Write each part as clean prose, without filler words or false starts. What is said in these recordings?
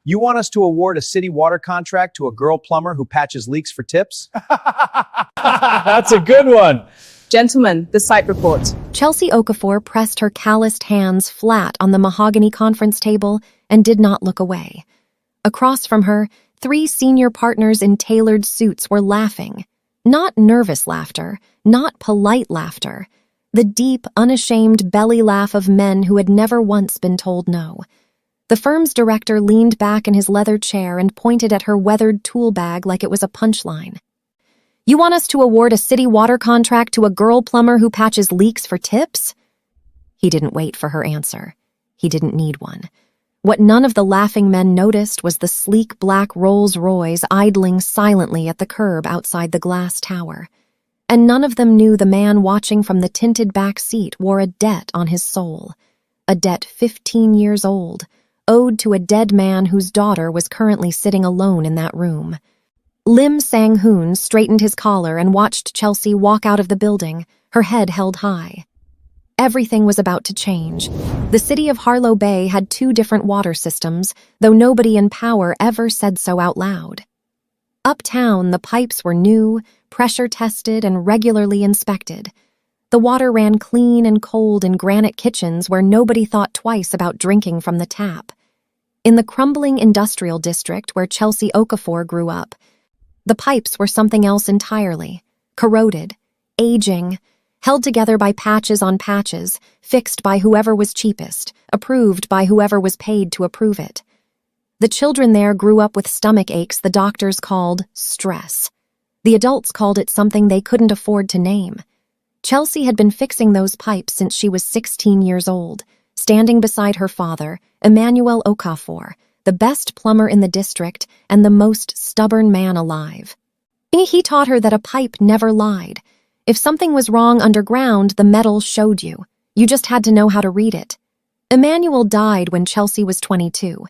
You want us to award a city water contract to a girl plumber who patches leaks for tips? That's a good one. Gentlemen, the site report. Chelsea Okafor pressed her calloused hands flat on the mahogany conference table and did not look away. Across from her, 3 senior partners in tailored suits were laughing. Not nervous laughter, not polite laughter. The deep, unashamed belly laugh of men who had never once been told no. The firm's director leaned back in his leather chair and pointed at her weathered tool bag like it was a punchline. You want us to award a city water contract to a girl plumber who patches leaks for tips? He didn't wait for her answer. He didn't need one. What none of the laughing men noticed was the sleek black Rolls-Royce idling silently at the curb outside the glass tower. And none of them knew the man watching from the tinted back seat wore a debt on his soul. A debt 15 years old, owed to a dead man whose daughter was currently sitting alone in that room. Lim Sang-hoon straightened his collar and watched Chelsea walk out of the building, her head held high. Everything was about to change. The city of Harlow Bay had 2 different water systems, though nobody in power ever said so out loud. Uptown, the pipes were new, pressure-tested, and regularly inspected. The water ran clean and cold in granite kitchens where nobody thought twice about drinking from the tap. In the crumbling industrial district where Chelsea Okafor grew up, the pipes were something else entirely, corroded, aging, held together by patches on patches, fixed by whoever was cheapest, approved by whoever was paid to approve it. The children there grew up with stomach aches the doctors called stress. The adults called it something they couldn't afford to name. Chelsea had been fixing those pipes since she was 16 years old, standing beside her father, Emmanuel Okafor, the best plumber in the district and the most stubborn man alive. He taught her that a pipe never lied. If something was wrong underground, the metal showed you. You just had to know how to read it. Emmanuel died when Chelsea was 22.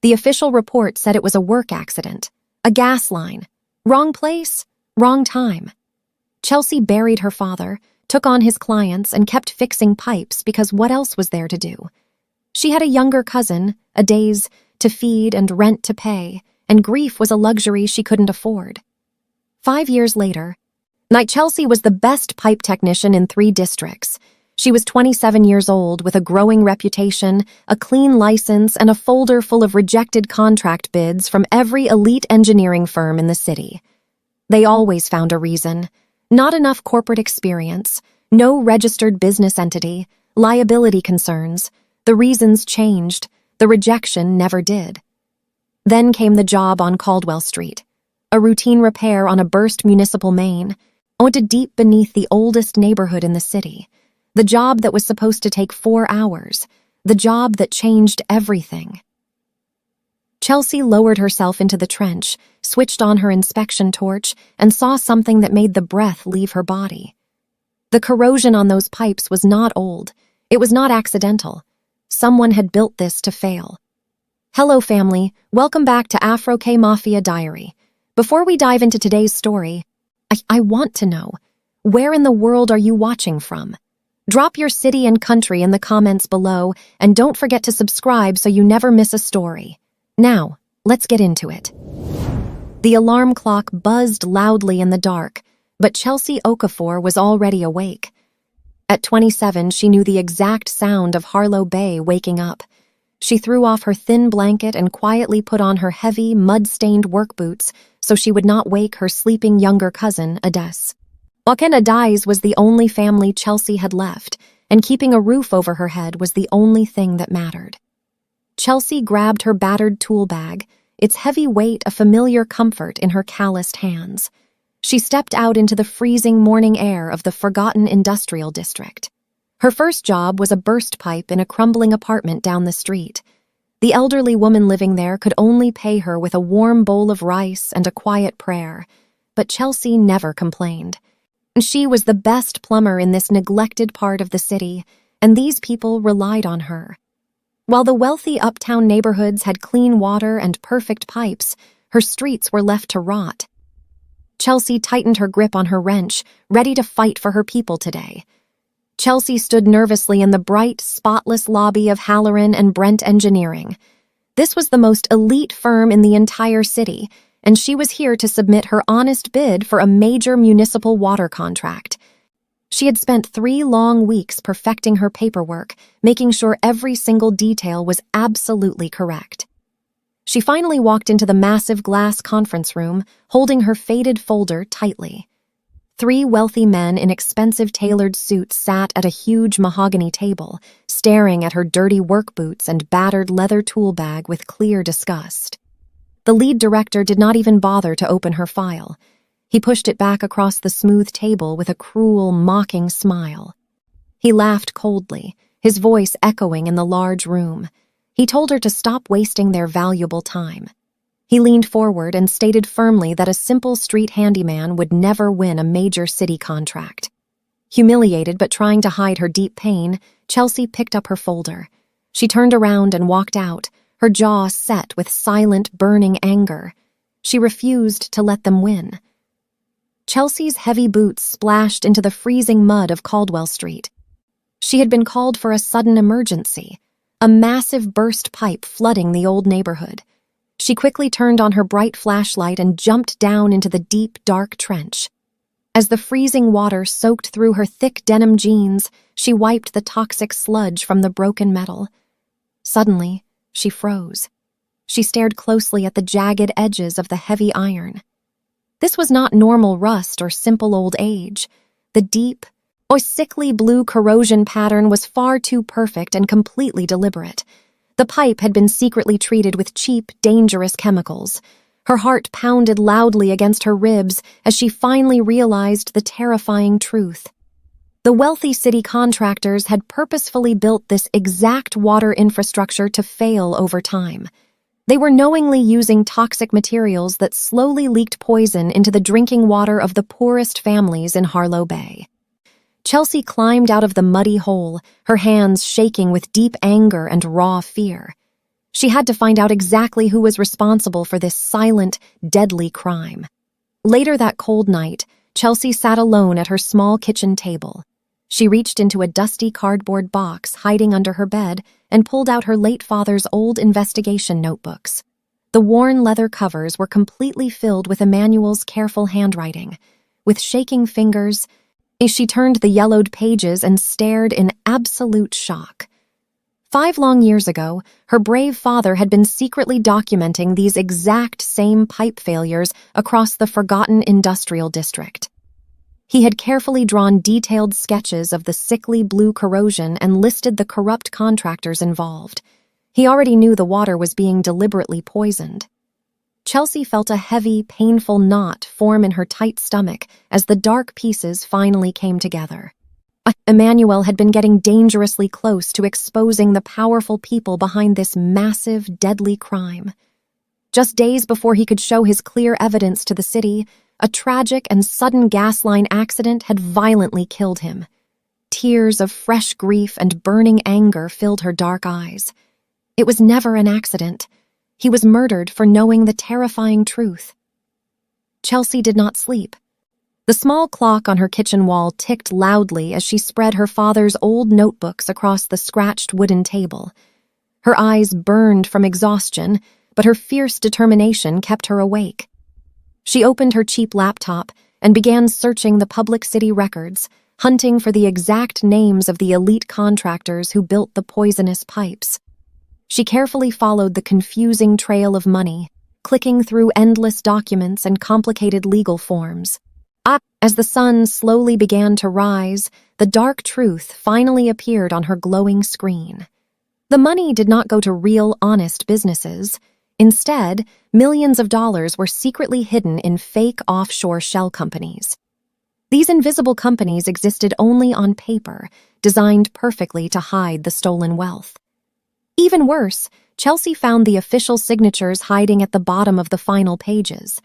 The official report said it was a work accident, a gas line. Wrong place, wrong time. Chelsea buried her father, took on his clients, and kept fixing pipes because what else was there to do? She had a younger cousin, a days to feed and rent to pay, and grief was a luxury she couldn't afford. 5 years later, Chelsea was the best pipe technician in 3 districts. She was 27 years old with a growing reputation, a clean license, and a folder full of rejected contract bids from every elite engineering firm in the city. They always found a reason. Not enough corporate experience, no registered business entity, liability concerns. The reasons changed. The rejection never did. Then came the job on Caldwell Street, a routine repair on a burst municipal main, deep beneath the oldest neighborhood in the city. The job that was supposed to take 4 hours. The job that changed everything. Chelsea lowered herself into the trench, switched on her inspection torch, and saw something that made the breath leave her body. The corrosion on those pipes was not old. It was not accidental. Someone had built this to fail. Hello, family. Welcome back to Afro K Mafia Diary. Before we dive into today's story, I want to know, where in the world are you watching from? Drop your city and country in the comments below, and don't forget to subscribe so you never miss a story. Now, let's get into it. The alarm clock buzzed loudly in the dark, but Chelsea Okafor was already awake. At 27, she knew the exact sound of Harlow Bay waking up. She threw off her thin blanket and quietly put on her heavy, mud-stained work boots so she would not wake her sleeping younger cousin, Ades. Ades was the only family Chelsea had left, and keeping a roof over her head was the only thing that mattered. Chelsea grabbed her battered tool bag, its heavy weight a familiar comfort in her calloused hands. She stepped out into the freezing morning air of the forgotten industrial district. Her first job was a burst pipe in a crumbling apartment down the street. The elderly woman living there could only pay her with a warm bowl of rice and a quiet prayer, but Chelsea never complained. She was the best plumber in this neglected part of the city, and these people relied on her. While the wealthy uptown neighborhoods had clean water and perfect pipes, her streets were left to rot. Chelsea tightened her grip on her wrench, ready to fight for her people today. Chelsea stood nervously in the bright, spotless lobby of Halloran and Brent Engineering. This was the most elite firm in the entire city, and she was here to submit her honest bid for a major municipal water contract. She had spent 3 long weeks perfecting her paperwork, making sure every single detail was absolutely correct. She finally walked into the massive glass conference room, holding her faded folder tightly. 3 wealthy men in expensive tailored suits sat at a huge mahogany table, staring at her dirty work boots and battered leather tool bag with clear disgust. The lead director did not even bother to open her file. He pushed it back across the smooth table with a cruel, mocking smile. He laughed coldly, his voice echoing in the large room. He told her to stop wasting their valuable time. He leaned forward and stated firmly that a simple street handyman would never win a major city contract. Humiliated but trying to hide her deep pain, Chelsea picked up her folder. She turned around and walked out, her jaw set with silent, burning anger. She refused to let them win. Chelsea's heavy boots splashed into the freezing mud of Caldwell Street. She had been called for a sudden emergency, a massive burst pipe flooding the old neighborhood. She quickly turned on her bright flashlight and jumped down into the deep, dark trench. As the freezing water soaked through her thick denim jeans, she wiped the toxic sludge from the broken metal. Suddenly, she froze. She stared closely at the jagged edges of the heavy iron. This was not normal rust or simple old age. The deep, or sickly blue corrosion pattern was far too perfect and completely deliberate. The pipe had been secretly treated with cheap, dangerous chemicals. Her heart pounded loudly against her ribs as she finally realized the terrifying truth. The wealthy city contractors had purposefully built this exact water infrastructure to fail over time. They were knowingly using toxic materials that slowly leaked poison into the drinking water of the poorest families in Harlow Bay. Chelsea climbed out of the muddy hole, her hands shaking with deep anger and raw fear. She had to find out exactly who was responsible for this silent, deadly crime. Later that cold night, Chelsea sat alone at her small kitchen table. She reached into a dusty cardboard box hiding under her bed and pulled out her late father's old investigation notebooks. The worn leather covers were completely filled with Emmanuel's careful handwriting. With shaking fingers, she turned the yellowed pages and stared in absolute shock. 5 long years ago, her brave father had been secretly documenting these exact same pipe failures across the forgotten industrial district. He had carefully drawn detailed sketches of the sickly blue corrosion and listed the corrupt contractors involved. He already knew the water was being deliberately poisoned. Chelsea felt a heavy, painful knot form in her tight stomach as the dark pieces finally came together. Emmanuel had been getting dangerously close to exposing the powerful people behind this massive, deadly crime. Just days before he could show his clear evidence to the city, a tragic and sudden gas line accident had violently killed him. Tears of fresh grief and burning anger filled her dark eyes. It was never an accident. He was murdered for knowing the terrifying truth. Chelsea did not sleep. The small clock on her kitchen wall ticked loudly as she spread her father's old notebooks across the scratched wooden table. Her eyes burned from exhaustion, but her fierce determination kept her awake. She opened her cheap laptop and began searching the public city records, hunting for the exact names of the elite contractors who built the poisonous pipes. She carefully followed the confusing trail of money, clicking through endless documents and complicated legal forms. As the sun slowly began to rise, the dark truth finally appeared on her glowing screen. The money did not go to real, honest businesses. Instead, millions of dollars were secretly hidden in fake offshore shell companies. These invisible companies existed only on paper, designed perfectly to hide the stolen wealth. Even worse, Chelsea found the official signatures hiding at the bottom of the final pages.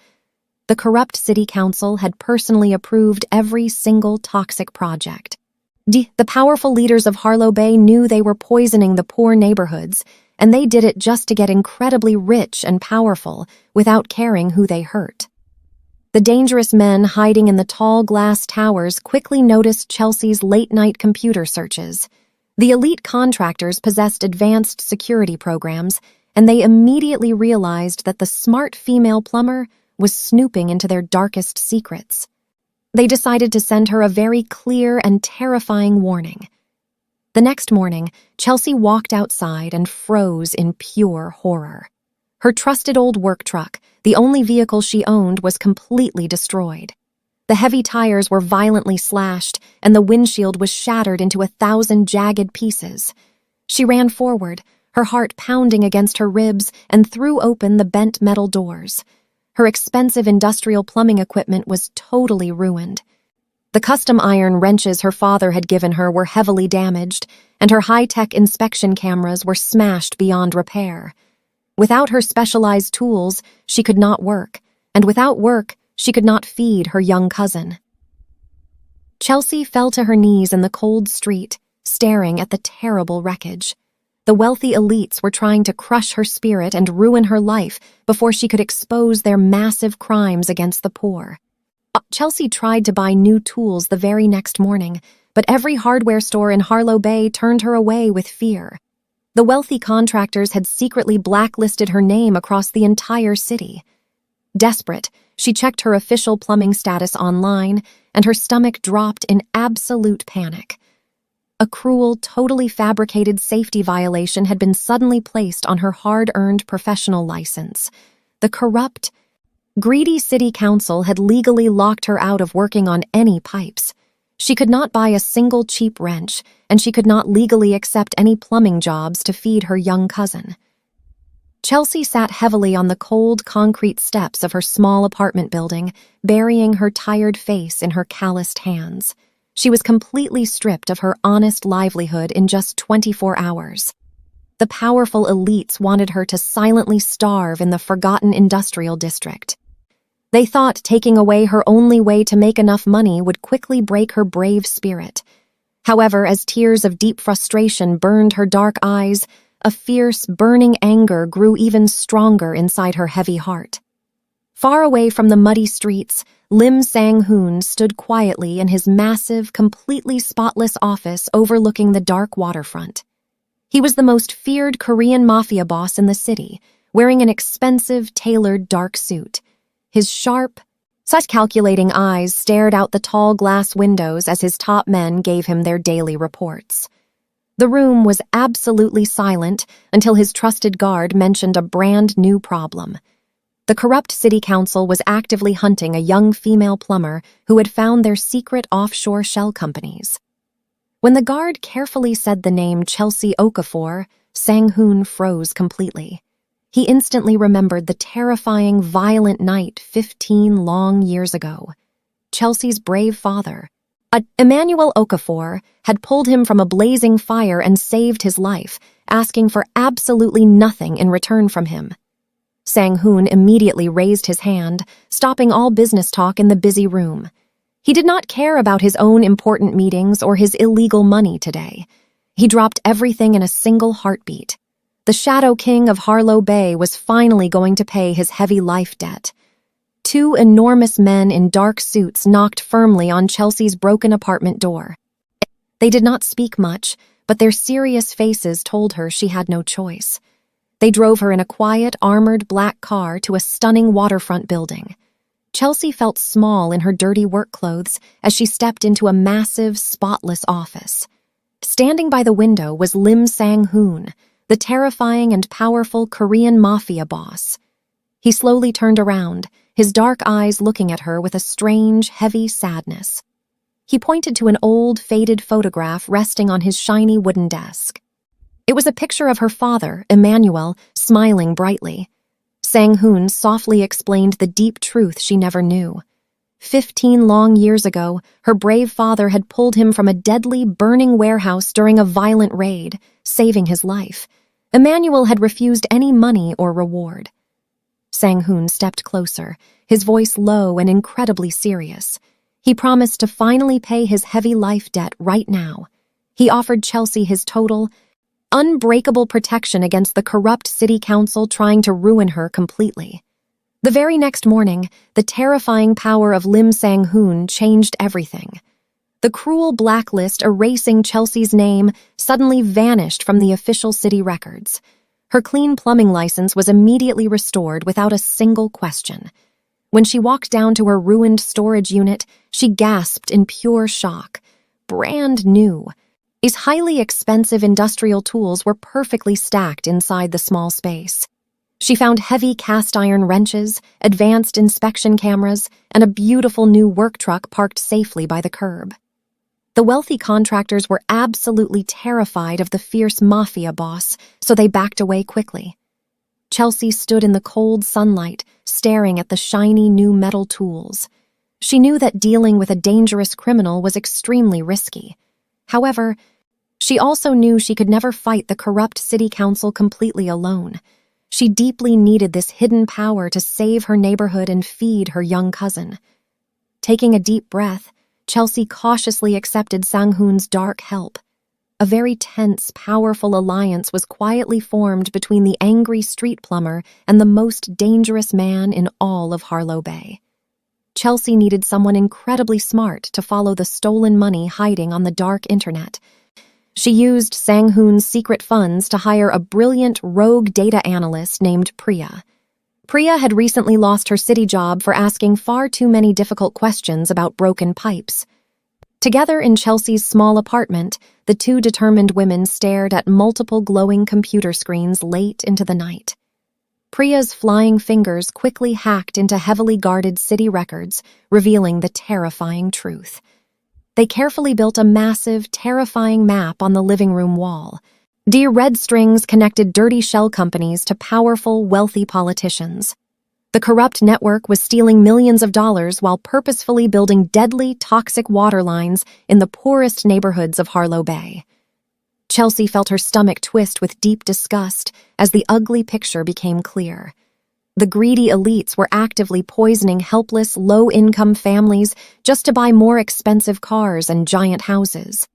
The corrupt city council had personally approved every single toxic project. The powerful leaders of Harlow Bay knew they were poisoning the poor neighborhoods, and they did it just to get incredibly rich and powerful without caring who they hurt. The dangerous men hiding in the tall glass towers quickly noticed Chelsea's late-night computer searches. The elite contractors possessed advanced security programs, and they immediately realized that the smart female plumber was snooping into their darkest secrets. They decided to send her a very clear and terrifying warning. The next morning, Chelsea walked outside and froze in pure horror. Her trusted old work truck, the only vehicle she owned, was completely destroyed. The heavy tires were violently slashed, and the windshield was shattered into 1,000 jagged pieces. She ran forward, her heart pounding against her ribs, and threw open the bent metal doors. Her expensive industrial plumbing equipment was totally ruined. The custom iron wrenches her father had given her were heavily damaged, and her high-tech inspection cameras were smashed beyond repair. Without her specialized tools, she could not work, and without work, she could not feed her young cousin. Chelsea fell to her knees in the cold street, staring at the terrible wreckage. The wealthy elites were trying to crush her spirit and ruin her life before she could expose their massive crimes against the poor. Chelsea tried to buy new tools the very next morning, but every hardware store in Harlow Bay turned her away with fear. The wealthy contractors had secretly blacklisted her name across the entire city. Desperate, she checked her official plumbing status online, and her stomach dropped in absolute panic. A cruel, totally fabricated safety violation had been suddenly placed on her hard-earned professional license. The corrupt, greedy city council had legally locked her out of working on any pipes. She could not buy a single cheap wrench, and she could not legally accept any plumbing jobs to feed her young cousin. Chelsea sat heavily on the cold concrete steps of her small apartment building, burying her tired face in her calloused hands. She was completely stripped of her honest livelihood in just 24 hours. The powerful elites wanted her to silently starve in the forgotten industrial district. They thought taking away her only way to make enough money would quickly break her brave spirit. However, as tears of deep frustration burned her dark eyes, a fierce, burning anger grew even stronger inside her heavy heart. Far away from the muddy streets, Lim Sang-hoon stood quietly in his massive, completely spotless office overlooking the dark waterfront. He was the most feared Korean mafia boss in the city, wearing an expensive, tailored dark suit. His sharp, such calculating eyes stared out the tall glass windows as his top men gave him their daily reports. The room was absolutely silent until his trusted guard mentioned a brand new problem. The corrupt city council was actively hunting a young female plumber who had found their secret offshore shell companies. When the guard carefully said the name Chelsea Okafor, Sang-hoon froze completely. He instantly remembered the terrifying, violent night 15 long years ago. Chelsea's brave father, Emmanuel Okafor, had pulled him from a blazing fire and saved his life, asking for absolutely nothing in return from him. Sang-hoon immediately raised his hand, stopping all business talk in the busy room. He did not care about his own important meetings or his illegal money today. He dropped everything in a single heartbeat. The Shadow King of Harlow Bay was finally going to pay his heavy life debt. Two enormous men in dark suits knocked firmly on Chelsea's broken apartment door. They did not speak much, but their serious faces told her she had no choice. They drove her in a quiet, armored black car to a stunning waterfront building. Chelsea felt small in her dirty work clothes as she stepped into a massive, spotless office. Standing by the window was Lim Sang-hoon, the terrifying and powerful Korean mafia boss. He slowly turned around, his dark eyes looking at her with a strange, heavy sadness. He pointed to an old, faded photograph resting on his shiny wooden desk. It was a picture of her father, Emmanuel, smiling brightly. Sang-hoon softly explained the deep truth she never knew. 15 long years ago, her brave father had pulled him from a deadly, burning warehouse during a violent raid, saving his life. Emmanuel had refused any money or reward. Sang-hoon stepped closer, his voice low and incredibly serious. He promised to finally pay his heavy life debt right now. He offered Chelsea his total, unbreakable protection against the corrupt city council trying to ruin her completely. The very next morning, the terrifying power of Lim Sang-hoon changed everything. The cruel blacklist erasing Chelsea's name suddenly vanished from the official city records. Her clean plumbing license was immediately restored without a single question. When she walked down to her ruined storage unit, she gasped in pure shock. Brand new. These highly expensive industrial tools were perfectly stacked inside the small space. She found heavy cast-iron wrenches, advanced inspection cameras, and a beautiful new work truck parked safely by the curb. The wealthy contractors were absolutely terrified of the fierce mafia boss, so they backed away quickly. Chelsea stood in the cold sunlight, staring at the shiny new metal tools. She knew that dealing with a dangerous criminal was extremely risky. However, she also knew she could never fight the corrupt city council completely alone. She deeply needed this hidden power to save her neighborhood and feed her young cousin. Taking a deep breath, Chelsea cautiously accepted Sang-hoon's dark help. A very tense, powerful alliance was quietly formed between the angry street plumber and the most dangerous man in all of Harlow Bay. Chelsea needed someone incredibly smart to follow the stolen money hiding on the dark internet. She used Sang-hoon's secret funds to hire a brilliant rogue data analyst named Priya. Priya had recently lost her city job for asking far too many difficult questions about broken pipes. Together in Chelsea's small apartment, the two determined women stared at multiple glowing computer screens late into the night. Priya's flying fingers quickly hacked into heavily guarded city records, revealing the terrifying truth. They carefully built a massive, terrifying map on the living room wall. Dear red strings connected dirty shell companies to powerful, wealthy politicians. The corrupt network was stealing millions of dollars while purposefully building deadly, toxic water lines in the poorest neighborhoods of Harlow Bay. Chelsea felt her stomach twist with deep disgust as the ugly picture became clear. The greedy elites were actively poisoning helpless, low-income families just to buy more expensive cars and giant houses.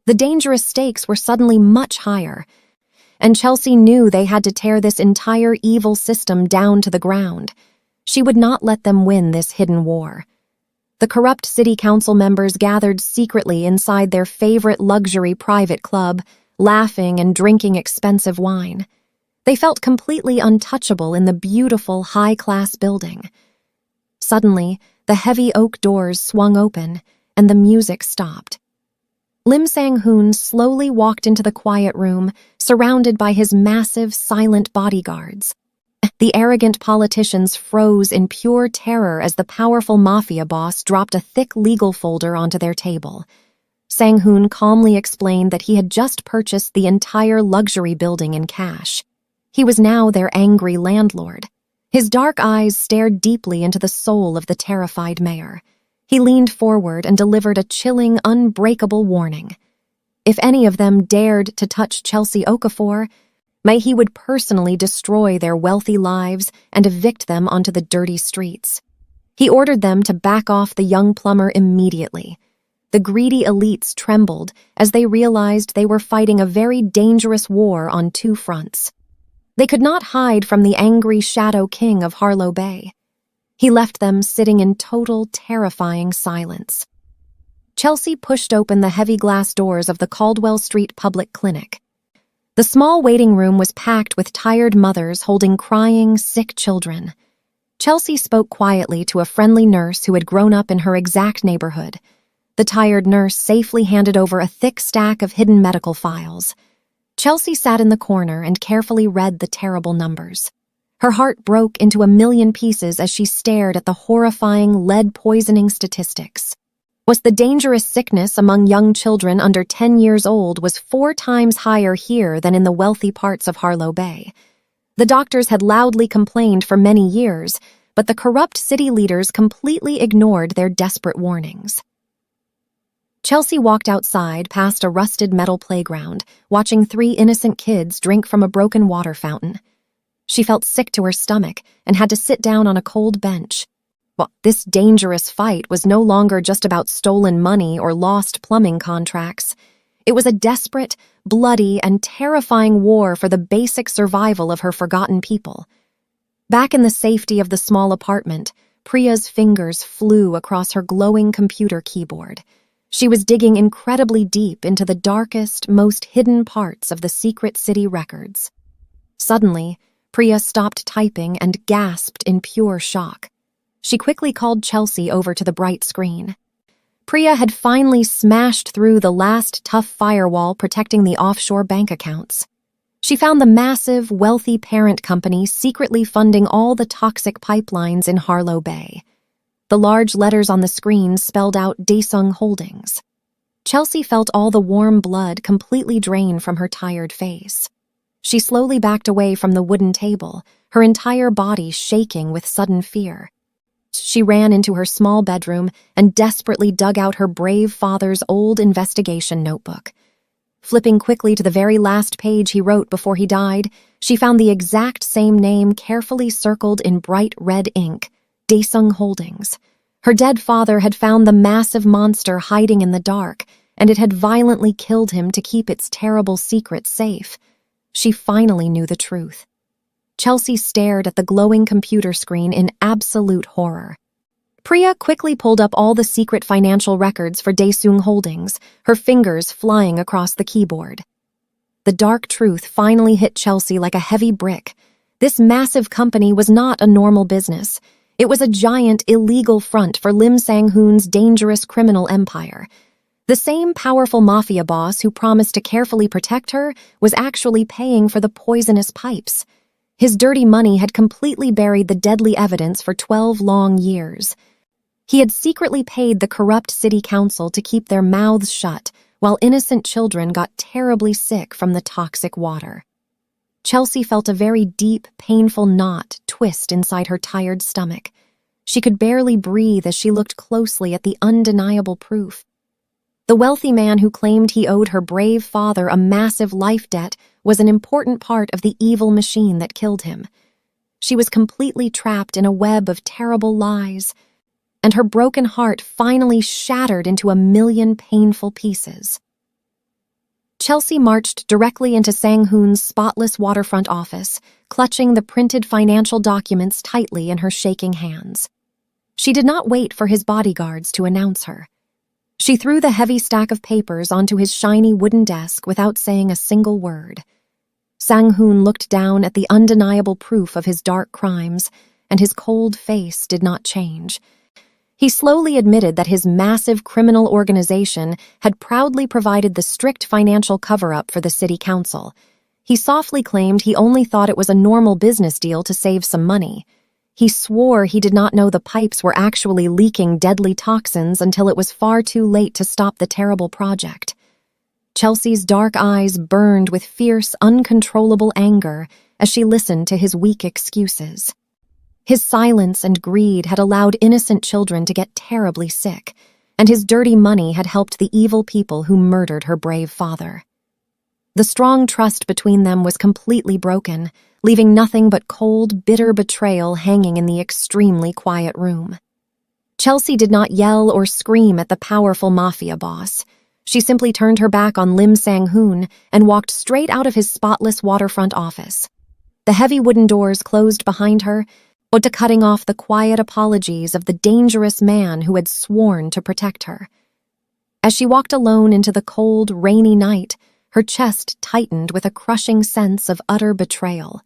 The dangerous stakes were suddenly much higher, and Chelsea knew they had to tear this entire evil system down to the ground. She would not let them win this hidden war. The corrupt city council members gathered secretly inside their favorite luxury private club, laughing and drinking expensive wine. They felt completely untouchable in the beautiful, high-class building. Suddenly, the heavy oak doors swung open, and the music stopped. Lim Sang-hoon slowly walked into the quiet room, surrounded by his massive, silent bodyguards. The arrogant politicians froze in pure terror as the powerful mafia boss dropped a thick legal folder onto their table. Sang-hoon calmly explained that he had just purchased the entire luxury building in cash. He was now their angry landlord. His dark eyes stared deeply into the soul of the terrified mayor. He leaned forward and delivered a chilling, unbreakable warning. If any of them dared to touch Chelsea Okafor, he would personally destroy their wealthy lives and evict them onto the dirty streets. He ordered them to back off the young plumber immediately. The greedy elites trembled as they realized they were fighting a very dangerous war on two fronts. They could not hide from the angry Shadow King of Harlow Bay. He left them sitting in total, terrifying silence. Chelsea pushed open the heavy glass doors of the Caldwell Street Public Clinic. The small waiting room was packed with tired mothers holding crying, sick children. Chelsea spoke quietly to a friendly nurse who had grown up in her exact neighborhood. The tired nurse safely handed over a thick stack of hidden medical files. Chelsea sat in the corner and carefully read the terrible numbers. Her heart broke into a million pieces as she stared at the horrifying lead-poisoning statistics. The dangerous sickness among young children under 10 years old was 4 times higher here than in the wealthy parts of Harlow Bay. The doctors had loudly complained for many years, but the corrupt city leaders completely ignored their desperate warnings. Chelsea walked outside past a rusted metal playground, watching 3 innocent kids drink from a broken water fountain. She felt sick to her stomach and had to sit down on a cold bench. This dangerous fight was no longer just about stolen money or lost plumbing contracts. It was a desperate, bloody, and terrifying war for the basic survival of her forgotten people. Back in the safety of the small apartment, Priya's fingers flew across her glowing computer keyboard. She was digging incredibly deep into the darkest, most hidden parts of the secret city records. Suddenly, Priya stopped typing and gasped in pure shock. She quickly called Chelsea over to the bright screen. Priya had finally smashed through the last tough firewall protecting the offshore bank accounts. She found the massive, wealthy parent company secretly funding all the toxic pipelines in Harlow Bay. The large letters on the screen spelled out Daesung Holdings. Chelsea felt all the warm blood completely drain from her tired face. She slowly backed away from the wooden table, her entire body shaking with sudden fear. She ran into her small bedroom and desperately dug out her brave father's old investigation notebook. Flipping quickly to the very last page he wrote before he died, she found the exact same name carefully circled in bright red ink, Daesung Holdings. Her dead father had found the massive monster hiding in the dark, and it had violently killed him to keep its terrible secret safe. She finally knew the truth. Chelsea stared at the glowing computer screen in absolute horror. Priya quickly pulled up all the secret financial records for Daesung Holdings, her fingers flying across the keyboard. The dark truth finally hit Chelsea like a heavy brick. This massive company was not a normal business. It was a giant, illegal front for Lim Sang-hoon's dangerous criminal empire. The same powerful mafia boss who promised to carefully protect her was actually paying for the poisonous pipes. His dirty money had completely buried the deadly evidence for 12 long years. He had secretly paid the corrupt city council to keep their mouths shut, while innocent children got terribly sick from the toxic water. Chelsea felt a very deep, painful knot twist inside her tired stomach. She could barely breathe as she looked closely at the undeniable proof. The wealthy man who claimed he owed her brave father a massive life debt was an important part of the evil machine that killed him. She was completely trapped in a web of terrible lies, and her broken heart finally shattered into a million painful pieces. Chelsea marched directly into Sang-hoon's spotless waterfront office, clutching the printed financial documents tightly in her shaking hands. She did not wait for his bodyguards to announce her. She threw the heavy stack of papers onto his shiny wooden desk without saying a single word. Sang-hoon looked down at the undeniable proof of his dark crimes, and his cold face did not change. He slowly admitted that his massive criminal organization had proudly provided the strict financial cover-up for the city council. He softly claimed he only thought it was a normal business deal to save some money. He swore he did not know the pipes were actually leaking deadly toxins until it was far too late to stop the terrible project. Chelsea's dark eyes burned with fierce, uncontrollable anger as she listened to his weak excuses. His silence and greed had allowed innocent children to get terribly sick, and his dirty money had helped the evil people who murdered her brave father. The strong trust between them was completely broken, leaving nothing but cold, bitter betrayal hanging in the extremely quiet room. Chelsea did not yell or scream at the powerful mafia boss. She simply turned her back on Lim Sang-hoon and walked straight out of his spotless waterfront office. The heavy wooden doors closed behind her, cutting off the quiet apologies of the dangerous man who had sworn to protect her. As she walked alone into the cold, rainy night, her chest tightened with a crushing sense of utter betrayal.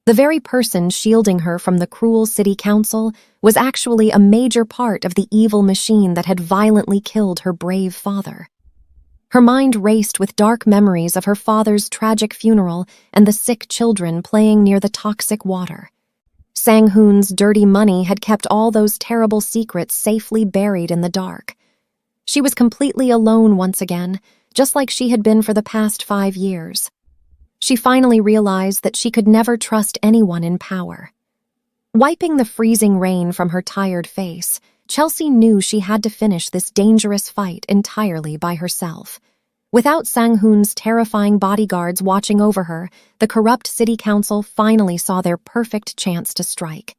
The very person shielding her from the cruel city council was actually a major part of the evil machine that had violently killed her brave father. Her mind raced with dark memories of her father's tragic funeral and the sick children playing near the toxic water. Sang-hoon's dirty money had kept all those terrible secrets safely buried in the dark. She was completely alone once again, just like she had been for the past 5 years. She finally realized that she could never trust anyone in power. Wiping the freezing rain from her tired face, Chelsea knew she had to finish this dangerous fight entirely by herself. Without Sang-hoon's terrifying bodyguards watching over her, the corrupt city council finally saw their perfect chance to strike.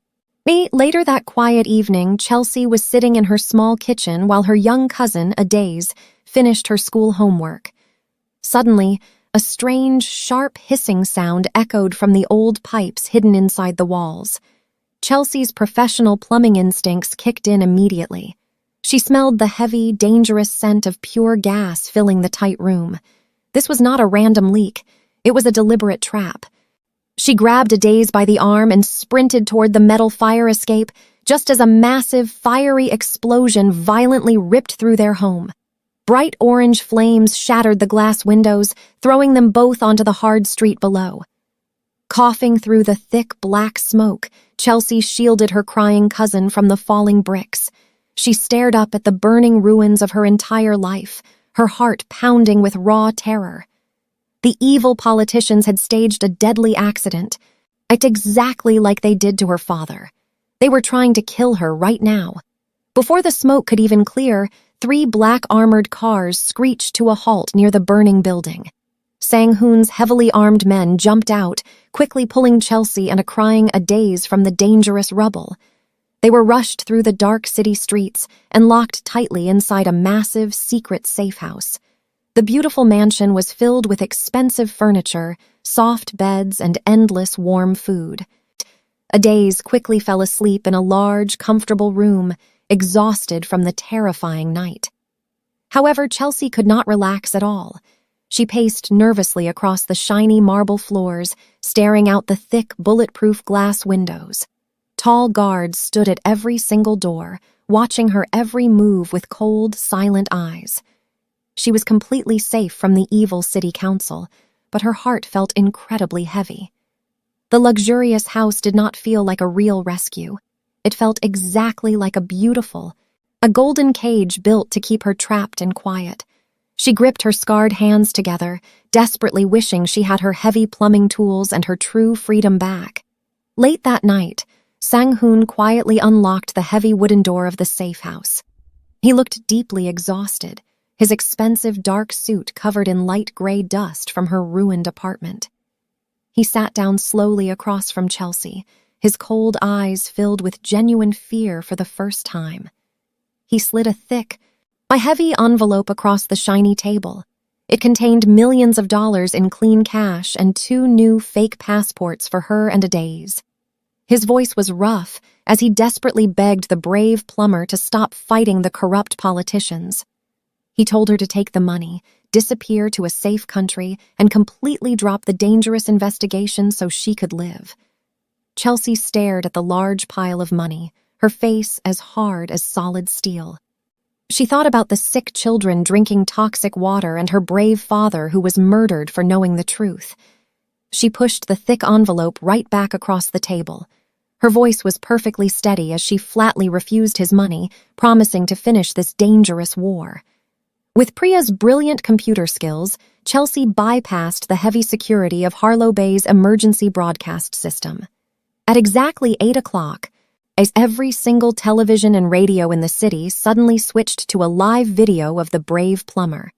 Later that quiet evening, Chelsea was sitting in her small kitchen while her young cousin, Adaze, finished her school homework. Suddenly, a strange, sharp hissing sound echoed from the old pipes hidden inside the walls. Chelsea's professional plumbing instincts kicked in immediately. She smelled the heavy, dangerous scent of pure gas filling the tight room. This was not a random leak. It was a deliberate trap. She grabbed Days by the arm and sprinted toward the metal fire escape just as a massive, fiery explosion violently ripped through their home. Bright orange flames shattered the glass windows, throwing them both onto the hard street below. Coughing through the thick black smoke, Chelsea shielded her crying cousin from the falling bricks. She stared up at the burning ruins of her entire life, her heart pounding with raw terror. The evil politicians had staged a deadly accident. It's exactly like they did to her father. They were trying to kill her right now. Before the smoke could even clear, 3 black armored cars screeched to a halt near the burning building. Sang-hoon's heavily armed men jumped out, quickly pulling Chelsea and a crying Days from the dangerous rubble. They were rushed through the dark city streets and locked tightly inside a massive, secret safe house. The beautiful mansion was filled with expensive furniture, soft beds, and endless warm food. Days quickly fell asleep in a large, comfortable room, exhausted from the terrifying night. However, Chelsea could not relax at all. She paced nervously across the shiny marble floors, staring out the thick, bulletproof glass windows. Tall guards stood at every single door, watching her every move with cold, silent eyes. She was completely safe from the evil city council, but her heart felt incredibly heavy. The luxurious house did not feel like a real rescue. It felt exactly like a golden cage built to keep her trapped and quiet. She gripped her scarred hands together, desperately wishing she had her heavy plumbing tools and her true freedom back. Late that night, Sang-hoon quietly unlocked the heavy wooden door of the safe house. He looked deeply exhausted, his expensive dark suit covered in light gray dust from her ruined apartment. He sat down slowly across from Chelsea, his cold eyes filled with genuine fear for the first time. He slid a thick, heavy envelope across the shiny table. It contained millions of dollars in clean cash and 2 new fake passports for her and Days. His voice was rough as he desperately begged the brave Plumber to stop fighting the corrupt politicians. He told her to take the money, disappear to a safe country, and completely drop the dangerous investigation so she could live. Chelsea stared at the large pile of money, her face as hard as solid steel. She thought about the sick children drinking toxic water and her brave father who was murdered for knowing the truth. She pushed the thick envelope right back across the table. Her voice was perfectly steady as she flatly refused his money, promising to finish this dangerous war. With Priya's brilliant computer skills, Chelsea bypassed the heavy security of Harlow Bay's emergency broadcast system. At exactly 8 o'clock, as every single television and radio in the city suddenly switched to a live video of the brave Plumber.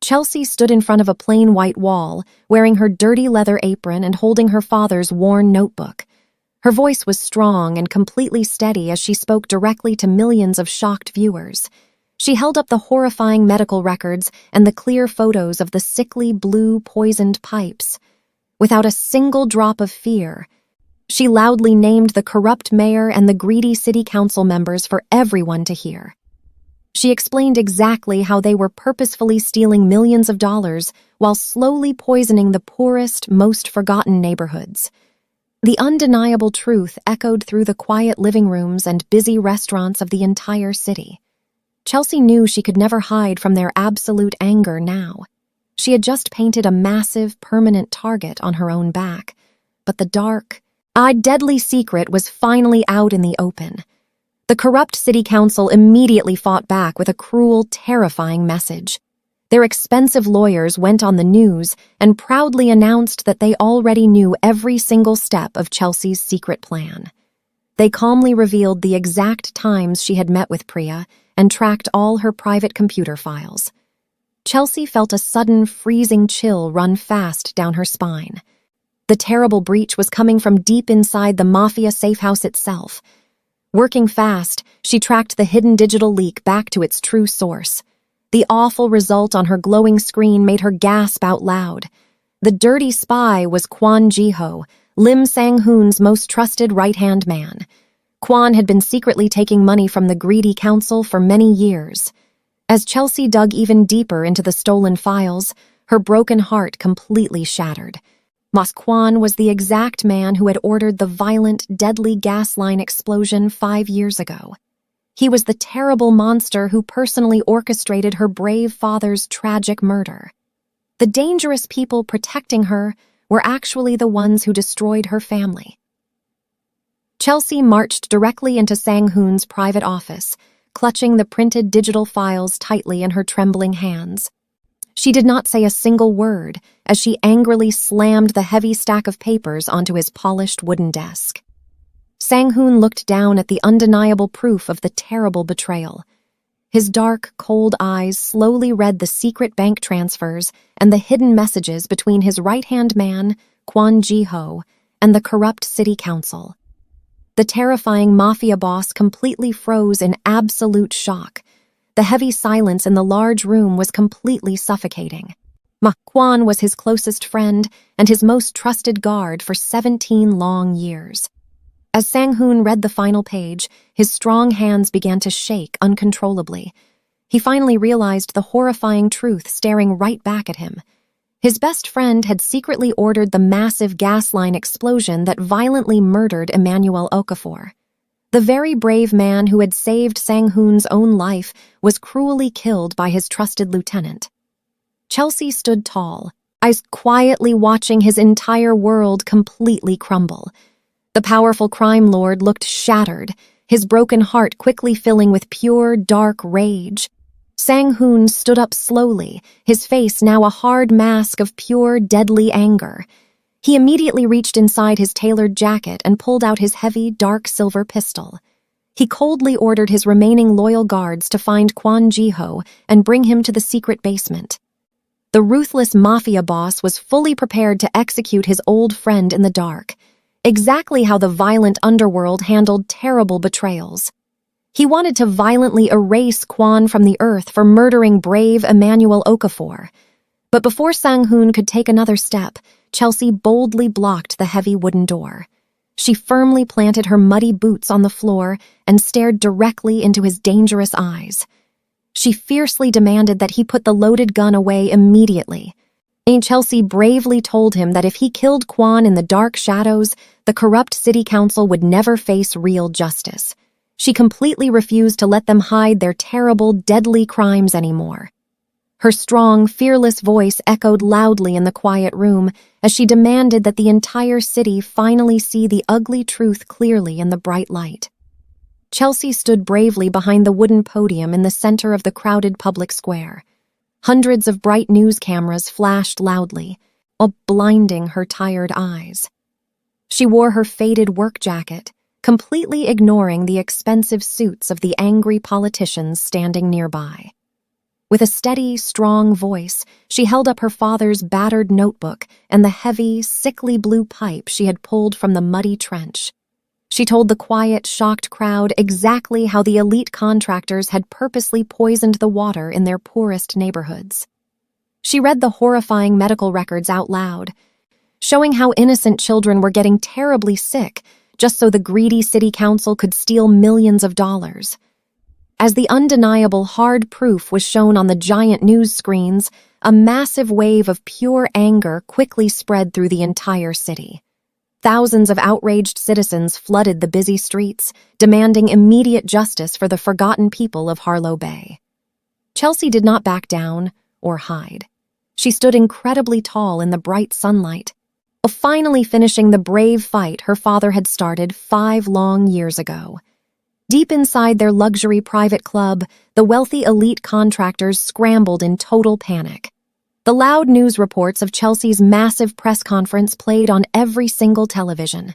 Chelsea stood in front of a plain white wall, wearing her dirty leather apron and holding her father's worn notebook. Her voice was strong and completely steady as she spoke directly to millions of shocked viewers. She held up the horrifying medical records and the clear photos of the sickly blue poisoned pipes. Without a single drop of fear, she loudly named the corrupt mayor and the greedy city council members for everyone to hear. She explained exactly how they were purposefully stealing millions of dollars while slowly poisoning the poorest, most forgotten neighborhoods. The undeniable truth echoed through the quiet living rooms and busy restaurants of the entire city. Chelsea knew she could never hide from their absolute anger now. She had just painted a massive, permanent target on her own back, but the dark, deadly secret was finally out in the open. The corrupt city council immediately fought back with a cruel, terrifying message. Their expensive lawyers went on the news and proudly announced that they already knew every single step of Chelsea's secret plan. They calmly revealed the exact times she had met with Priya and tracked all her private computer files. Chelsea felt a sudden, freezing chill run fast down her spine. The terrible breach was coming from deep inside the Mafia safehouse itself. Working fast, she tracked the hidden digital leak back to its true source. The awful result on her glowing screen made her gasp out loud. The dirty spy was Kwon Ji-ho, Lim Sang-hoon's most trusted right-hand man. Kwon had been secretly taking money from the greedy council for many years. As Chelsea dug even deeper into the stolen files, her broken heart completely shattered. Kwon was the exact man who had ordered the violent, deadly gas line explosion 5 years ago. He was the terrible monster who personally orchestrated her brave father's tragic murder. The dangerous people protecting her were actually the ones who destroyed her family. Chelsea marched directly into Sang-hoon's private office, clutching the printed digital files tightly in her trembling hands. She did not say a single word as she angrily slammed the heavy stack of papers onto his polished wooden desk. Sang-hoon looked down at the undeniable proof of the terrible betrayal. His dark, cold eyes slowly read the secret bank transfers and the hidden messages between his right-hand man, Kwon Ji-ho, and the corrupt city council. The terrifying mafia boss completely froze in absolute shock. The heavy silence in the large room was completely suffocating. Kwon was his closest friend and his most trusted guard for 17 long years. As Sang-hoon read the final page, his strong hands began to shake uncontrollably. He finally realized the horrifying truth staring right back at him. His best friend had secretly ordered the massive gas line explosion that violently murdered Emmanuel Okafor. The very brave man who had saved Sang-hoon's own life was cruelly killed by his trusted lieutenant. Chelsea stood tall, eyes quietly watching his entire world completely crumble. The powerful crime lord looked shattered, his broken heart quickly filling with pure, dark rage. Sang-hoon stood up slowly, his face now a hard mask of pure, deadly anger. He immediately reached inside his tailored jacket and pulled out his heavy, dark silver pistol. He coldly ordered his remaining loyal guards to find Kwon Ji-ho and bring him to the secret basement. The ruthless mafia boss was fully prepared to execute his old friend in the dark, exactly how the violent underworld handled terrible betrayals. He wanted to violently erase Kwon from the earth for murdering brave Emmanuel Okafor. But before Sang-hoon could take another step, Chelsea boldly blocked the heavy wooden door. She firmly planted her muddy boots on the floor and stared directly into his dangerous eyes. She fiercely demanded that he put the loaded gun away immediately. Chelsea bravely told him that if he killed Kwon in the dark shadows, the corrupt city council would never face real justice. She completely refused to let them hide their terrible, deadly crimes anymore. Her strong, fearless voice echoed loudly in the quiet room as she demanded that the entire city finally see the ugly truth clearly in the bright light. Chelsea stood bravely behind the wooden podium in the center of the crowded public square. Hundreds of bright news cameras flashed loudly, blinding her tired eyes. She wore her faded work jacket, completely ignoring the expensive suits of the angry politicians standing nearby. With a steady, strong voice, she held up her father's battered notebook and the heavy, sickly blue pipe she had pulled from the muddy trench. She told the quiet, shocked crowd exactly how the elite contractors had purposely poisoned the water in their poorest neighborhoods. She read the horrifying medical records out loud, showing how innocent children were getting terribly sick just so the greedy city council could steal millions of dollars. As the undeniable hard proof was shown on the giant news screens, a massive wave of pure anger quickly spread through the entire city. Thousands of outraged citizens flooded the busy streets, demanding immediate justice for the forgotten people of Harlow Bay. Chelsea did not back down or hide. She stood incredibly tall in the bright sunlight, finally finishing the brave fight her father had started 5 long years ago. Deep inside their luxury private club, the wealthy elite contractors scrambled in total panic. The loud news reports of Chelsea's massive press conference played on every single television.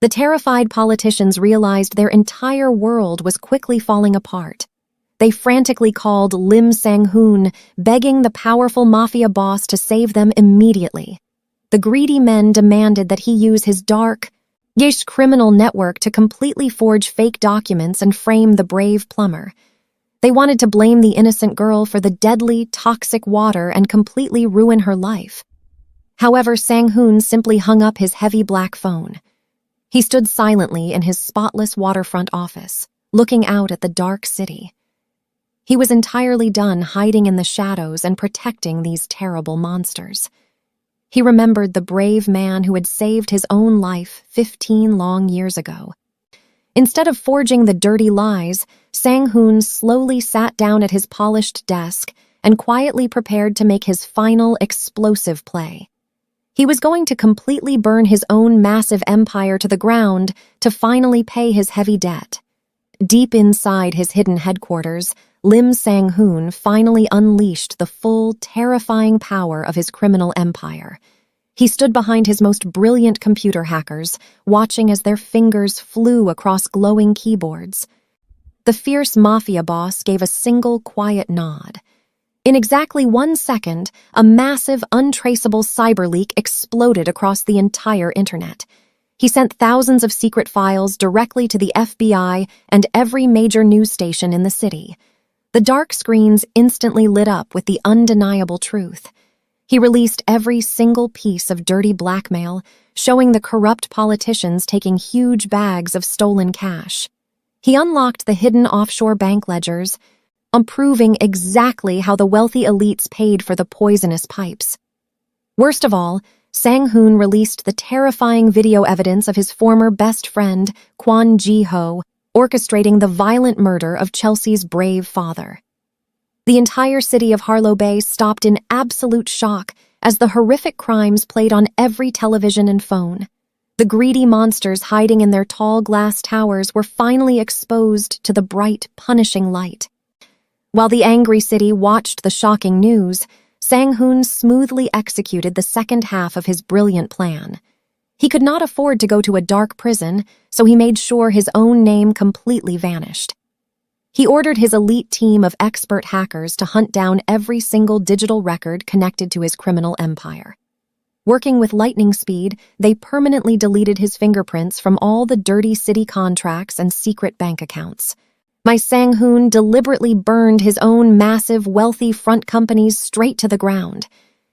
The terrified politicians realized their entire world was quickly falling apart. They frantically called Lim Sang-hoon, begging the powerful mafia boss to save them immediately. The greedy men demanded that he use his dark, criminal network to completely forge fake documents and frame the brave plumber. They wanted to blame the innocent girl for the deadly, toxic water and completely ruin her life. However, Sang-hoon simply hung up his heavy black phone. He stood silently in his spotless waterfront office, looking out at the dark city. He was entirely done hiding in the shadows and protecting these terrible monsters. He remembered the brave man who had saved his own life 15 long years ago. Instead of forging the dirty lies, Sang-hoon slowly sat down at his polished desk and quietly prepared to make his final explosive play. He was going to completely burn his own massive empire to the ground to finally pay his heavy debt. Deep inside his hidden headquarters, Lim Sang-hoon finally unleashed the full, terrifying power of his criminal empire. He stood behind his most brilliant computer hackers, watching as their fingers flew across glowing keyboards. The fierce mafia boss gave a single quiet nod. In exactly 1 second, a massive, untraceable cyber leak exploded across the entire internet. He sent thousands of secret files directly to the FBI and every major news station in the city. The dark screens instantly lit up with the undeniable truth. He released every single piece of dirty blackmail, showing the corrupt politicians taking huge bags of stolen cash. He unlocked the hidden offshore bank ledgers, proving exactly how the wealthy elites paid for the poisonous pipes. Worst of all, Sang-hoon released the terrifying video evidence of his former best friend, Kwon Ji-ho, orchestrating the violent murder of Chelsea's brave father. The entire city of Harlow Bay stopped in absolute shock as the horrific crimes played on every television and phone. The greedy monsters hiding in their tall glass towers were finally exposed to the bright, punishing light. While the angry city watched the shocking news, Sang-hoon smoothly executed the second half of his brilliant plan. He could not afford to go to a dark prison, so he made sure his own name completely vanished. He ordered his elite team of expert hackers to hunt down every single digital record connected to his criminal empire. Working with lightning speed, they permanently deleted his fingerprints from all the dirty city contracts and secret bank accounts. Sang-hoon deliberately burned his own massive, wealthy front companies straight to the ground.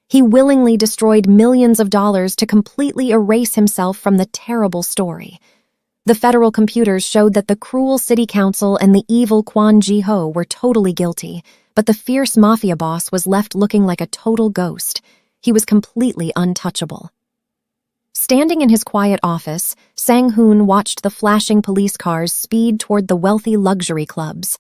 He willingly destroyed millions of dollars to completely erase himself from the terrible story. The federal computers showed that the cruel city council and the evil Kwon Ji-ho were totally guilty, but the fierce mafia boss was left looking like a total ghost. He was completely untouchable. Standing in his quiet office, Sang-hoon watched the flashing police cars speed toward the wealthy luxury clubs.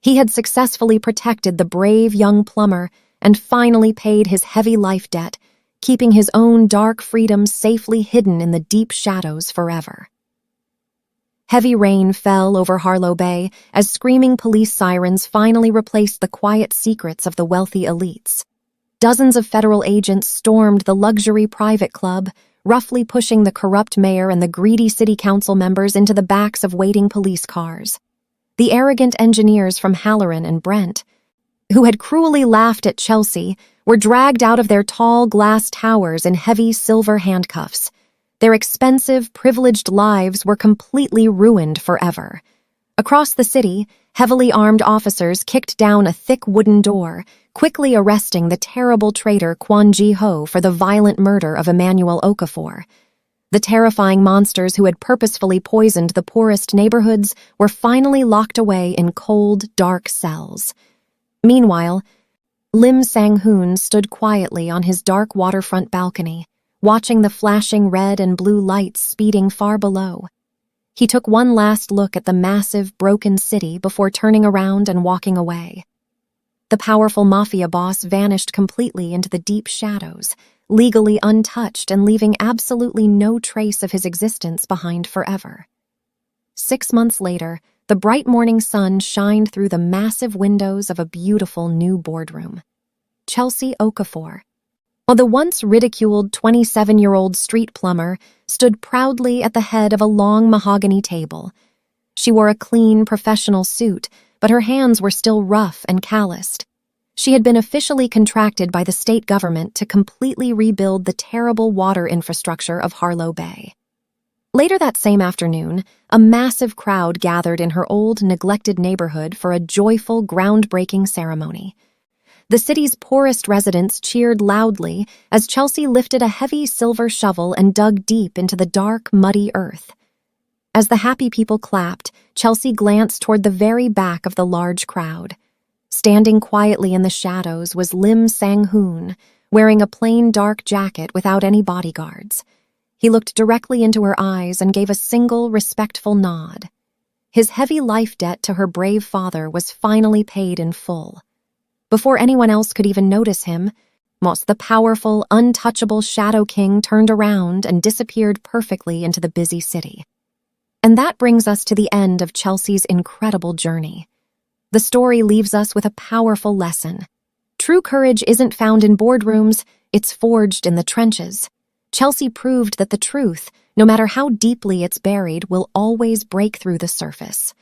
He had successfully protected the brave young plumber and finally paid his heavy life debt, keeping his own dark freedom safely hidden in the deep shadows forever. Heavy rain fell over Harlow Bay as screaming police sirens finally replaced the quiet secrets of the wealthy elites. Dozens of federal agents stormed the luxury private club, roughly pushing the corrupt mayor and the greedy city council members into the backs of waiting police cars. The arrogant engineers from Halloran and Brent, who had cruelly laughed at Chelsea, were dragged out of their tall glass towers in heavy silver handcuffs. Their expensive, privileged lives were completely ruined forever. Across the city, heavily armed officers kicked down a thick wooden door, quickly arresting the terrible traitor Kwon Ji-ho for the violent murder of Emmanuel Okafor. The terrifying monsters who had purposefully poisoned the poorest neighborhoods were finally locked away in cold, dark cells. Meanwhile, Lim Sang-hoon stood quietly on his dark waterfront balcony, watching the flashing red and blue lights speeding far below. He took one last look at the massive, broken city before turning around and walking away. The powerful mafia boss vanished completely into the deep shadows, legally untouched and leaving absolutely no trace of his existence behind forever. 6 months later, the bright morning sun shined through the massive windows of a beautiful new boardroom. Chelsea Okafor, while the once ridiculed 27-year-old street plumber stood proudly at the head of a long mahogany table. She wore a clean, professional suit, but her hands were still rough and calloused. She had been officially contracted by the state government to completely rebuild the terrible water infrastructure of Harlow Bay. Later that same afternoon, a massive crowd gathered in her old, neglected neighborhood for a joyful, groundbreaking ceremony. The city's poorest residents cheered loudly as Chelsea lifted a heavy silver shovel and dug deep into the dark, muddy earth. As the happy people clapped, Chelsea glanced toward the very back of the large crowd. Standing quietly in the shadows was Lim Sang-hoon, wearing a plain dark jacket without any bodyguards. He looked directly into her eyes and gave a single respectful nod. His heavy life debt to her brave father was finally paid in full. Before anyone else could even notice him, Moss, the powerful, untouchable Shadow King, turned around and disappeared perfectly into the busy city. And that brings us to the end of Chelsea's incredible journey. The story leaves us with a powerful lesson. True courage isn't found in boardrooms, it's forged in the trenches. Chelsea proved that the truth, no matter how deeply it's buried, will always break through the surface.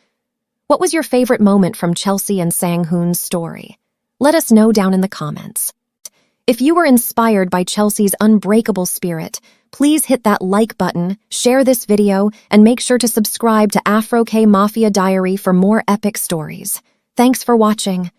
What was your favorite moment from Chelsea and Sang-hoon's story? Let us know down in the comments. If you were inspired by Chelsea's unbreakable spirit, please hit that like button, share this video, and make sure to subscribe to Afro K Mafia Diary for more epic stories. Thanks for watching.